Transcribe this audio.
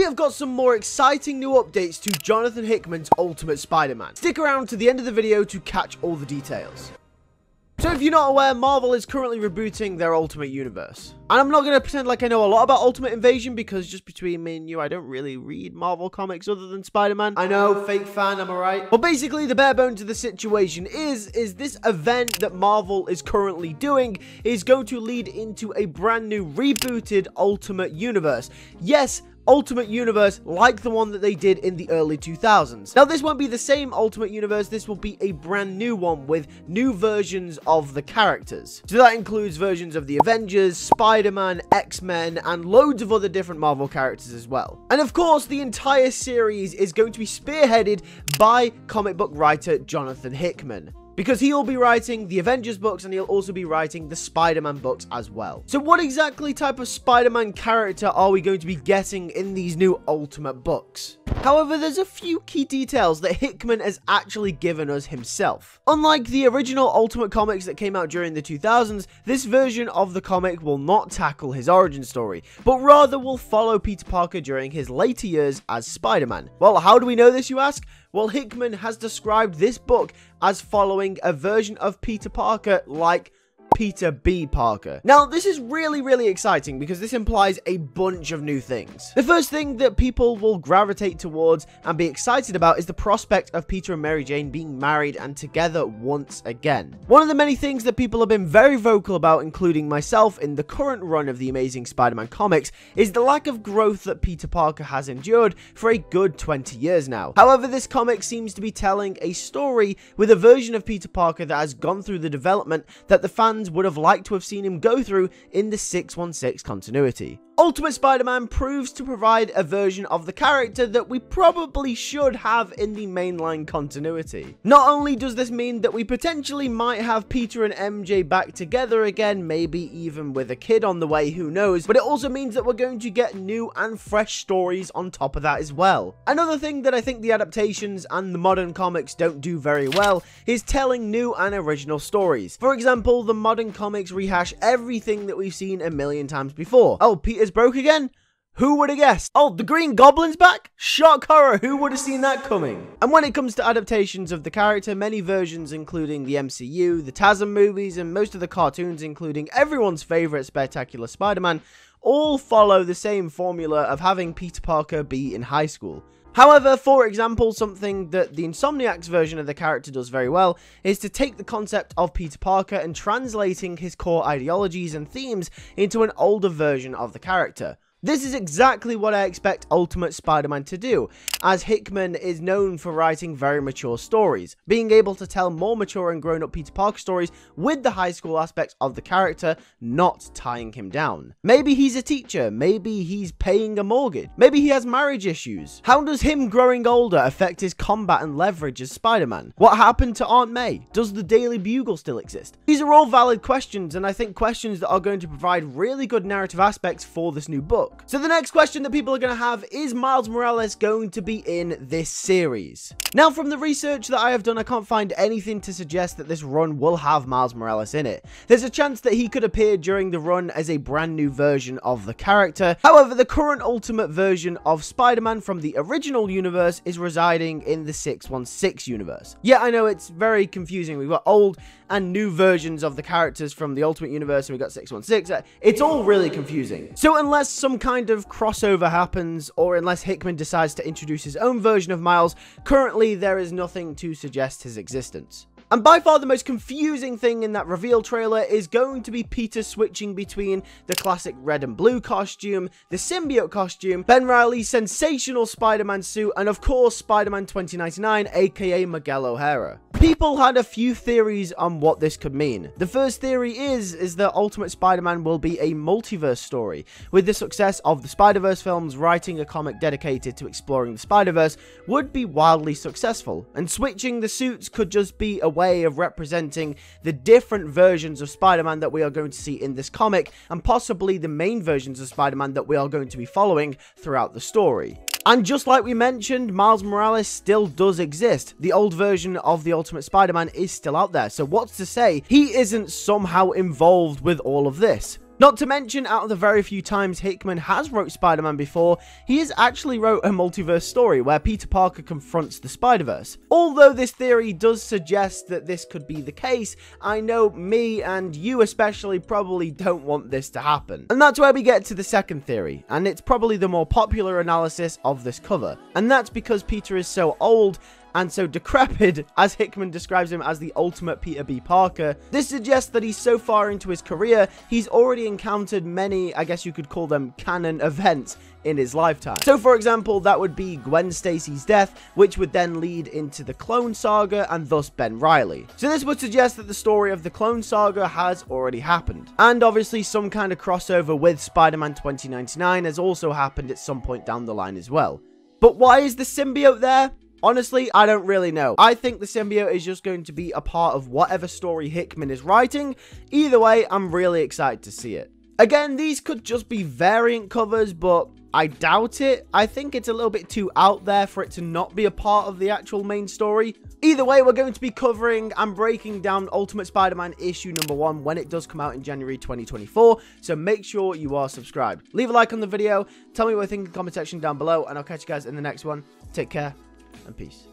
we have got some more exciting new updates to Jonathan Hickman's Ultimate Spider-Man. Stick around to the end of the video to catch all the details. So if you're not aware, Marvel is currently rebooting their Ultimate Universe. And I'm not going to pretend like I know a lot about Ultimate Invasion, because just between me and you, I don't really read Marvel comics other than Spider-Man. I know, fake fan, am I right? But basically, the bare bones of the situation is this event that Marvel is currently doing is going to lead into a brand new rebooted Ultimate Universe. Yes, Ultimate Universe like the one that they did in the early 2000s. Now, this won't be the same Ultimate Universe. This will be a brand new one with new versions of the characters. So that includes versions of the Avengers, Spider-Man, X-Men, and loads of other different Marvel characters as well. And of course, the entire series is going to be spearheaded by comic book writer Jonathan Hickman, because he'll be writing the Avengers books and he'll also be writing the Spider-Man books as well. So what exactly type of Spider-Man character are we going to be getting in these new Ultimate books? However, there's a few key details that Hickman has actually given us himself. Unlike the original Ultimate comics that came out during the 2000s, this version of the comic will not tackle his origin story, but rather will follow Peter Parker during his later years as Spider-Man. Well, how do we know this, you ask? Well, Hickman has described this book as following a version of Peter Parker like Peter B. Parker. Now, this is really exciting because this implies a bunch of new things. The first thing that people will gravitate towards and be excited about is the prospect of Peter and Mary Jane being married and together once again. One of the many things that people have been very vocal about, including myself in the current run of the Amazing Spider-Man comics, is the lack of growth that Peter Parker has endured for a good 20 years now. However, this comic seems to be telling a story with a version of Peter Parker that has gone through the development that the fans would have liked to have seen him go through in the 616 continuity. Ultimate Spider-Man proves to provide a version of the character that we probably should have in the mainline continuity. Not only does this mean that we potentially might have Peter and MJ back together again, maybe even with a kid on the way, who knows, but it also means that we're going to get new and fresh stories on top of that as well. Another thing that I think the adaptations and the modern comics don't do very well is telling new and original stories. For example, the modern comics rehash everything that we've seen a million times before. Oh, Peter's broke again? Who would have guessed? Oh, the Green Goblin's back? Shock horror, who would have seen that coming? And when it comes to adaptations of the character, many versions including the MCU, the TASM movies, and most of the cartoons, including everyone's favourite Spectacular Spider-Man, all follow the same formula of having Peter Parker be in high school. However, for example, something that the Insomniacs version of the character does very well is to take the concept of Peter Parker and translating his core ideologies and themes into an older version of the character. This is exactly what I expect Ultimate Spider-Man to do, as Hickman is known for writing very mature stories, being able to tell more mature and grown-up Peter Parker stories with the high school aspects of the character, not tying him down. Maybe he's a teacher, maybe he's paying a mortgage, maybe he has marriage issues. How does him growing older affect his combat and leverage as Spider-Man? What happened to Aunt May? Does the Daily Bugle still exist? These are all valid questions, and I think questions that are going to provide really good narrative aspects for this new book. So the next question that people are going to have is Miles Morales going to be in this series? Now, from the research that I have done, I can't find anything to suggest that this run will have Miles Morales in it. There's a chance that he could appear during the run as a brand new version of the character. However, the current Ultimate version of Spider-Man from the original universe is residing in the 616 universe. Yeah, I know it's very confusing. We've got old and new versions of the characters from the Ultimate universe, and we've got 616. It's all really confusing. So unless some kind of crossover happens, or unless Hickman decides to introduce his own version of Miles, currently there is nothing to suggest his existence. And by far the most confusing thing in that reveal trailer is going to be Peter switching between the classic red and blue costume, the symbiote costume, Ben Reilly's sensational Spider-Man suit, and of course Spider-Man 2099, aka Miguel O'Hara. People had a few theories on what this could mean. The first theory is that Ultimate Spider-Man will be a multiverse story. With the success of the Spider-Verse films, writing a comic dedicated to exploring the Spider-Verse would be wildly successful, and switching the suits could just be a way of representing the different versions of Spider-Man that we are going to see in this comic, and possibly the main versions of Spider-Man that we are going to be following throughout the story. And just like we mentioned, Miles Morales still does exist. The old version of the Ultimate Spider-Man is still out there, so what's to say he isn't somehow involved with all of this? Not to mention, out of the very few times Hickman has wrote Spider-Man before, he has actually wrote a multiverse story where Peter Parker confronts the Spider-Verse. Although this theory does suggest that this could be the case, I know me and you especially probably don't want this to happen. And that's where we get to the second theory, and it's probably the more popular analysis of this cover. And that's because Peter is so old and so decrepit, as Hickman describes him as the ultimate Peter B. Parker. This suggests that he's so far into his career, he's already encountered many, I guess you could call them canon events in his lifetime. So for example, that would be Gwen Stacy's death, which would then lead into the Clone Saga and thus Ben Reilly. So this would suggest that the story of the Clone Saga has already happened. And obviously some kind of crossover with Spider-Man 2099 has also happened at some point down the line as well. But why is the symbiote there? Honestly, I don't really know. I think the symbiote is just going to be a part of whatever story Hickman is writing. Either way, I'm really excited to see it. Again, these could just be variant covers, but I doubt it. I think it's a little bit too out there for it to not be a part of the actual main story. Either way, we're going to be covering and breaking down Ultimate Spider-Man issue number 1 when it does come out in January 2024, so make sure you are subscribed. Leave a like on the video, tell me what you think in the comment section down below, and I'll catch you guys in the next one. Take care, and peace.